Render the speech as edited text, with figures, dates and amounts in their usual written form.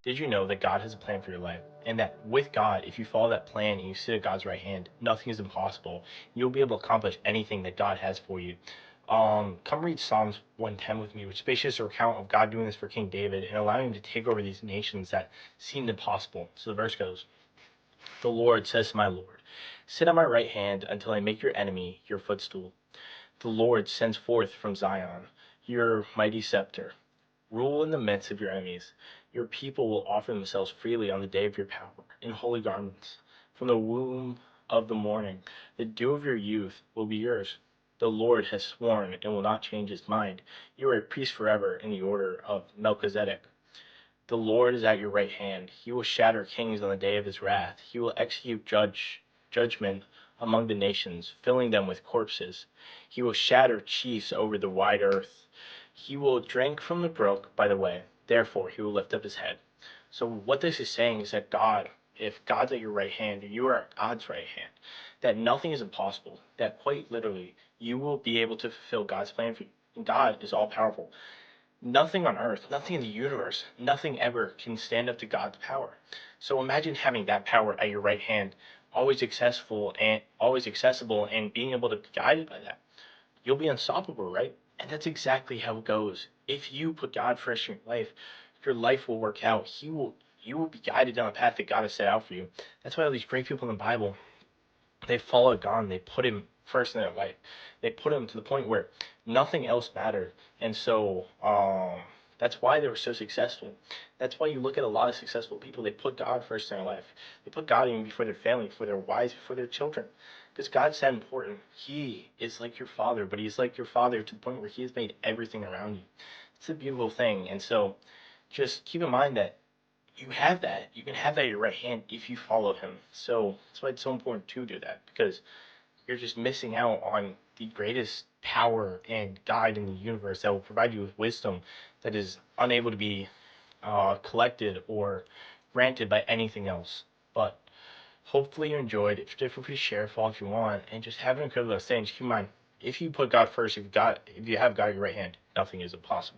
Did you know that God has a plan for your life? And that with God, if you follow that plan and you sit at God's right hand, nothing is impossible. You'll be able to accomplish anything that God has for you. Come read Psalms 110 with me, which is basically a recount of God doing this for King David and allowing him to take over these nations that seemed impossible. So the verse goes, "The Lord says to my Lord, sit on my right hand until I make your enemy your footstool. The Lord sends forth from Zion your mighty scepter. Rule in the midst of your enemies. Your people will offer themselves freely on the day of your power, in holy garments. From the womb of the morning, the dew of your youth will be yours. The Lord has sworn and will not change his mind. You are a priest forever in the order of Melchizedek. The Lord is at your right hand. He will shatter kings on the day of his wrath. He will execute judgment among the nations, filling them with corpses. He will shatter chiefs over the wide earth. He will drink from the brook by the way. Therefore, he will lift up his head." So, what this is saying is that God, if God's at your right hand, you are at God's right hand, that nothing is impossible, that quite literally, you will be able to fulfill God's plan for you. God is all powerful. Nothing on earth, nothing in the universe, nothing ever can stand up to God's power. So imagine having that power at your right hand, always accessible and being able to be guided by that. You'll be unstoppable, right? And that's exactly how it goes. If you put God first in your life will work out. You will be guided down the path that God has set out for you. That's why all these great people in the Bible, they followed God and they put him first in their life. They put him to the point where nothing else mattered. And so that's why they were so successful. That's why you look at a lot of successful people, they put God first in their life. They put God even before their family, before their wives, before their children. Because God's that important. He is like your father, but he's like your father to the point where he has made everything around you. It's a beautiful thing. And so just keep in mind that you have that. You can have that at your right hand if you follow him. So that's why it's so important to do that because you're just missing out on the greatest power and guide in the universe that will provide you with wisdom that is unable to be collected or granted by anything else. But hopefully you enjoyed. If feel free to share, follow if you want, and just have an incredible day. And just keep in mind, if you put God first, if you have God at your right hand, nothing is impossible.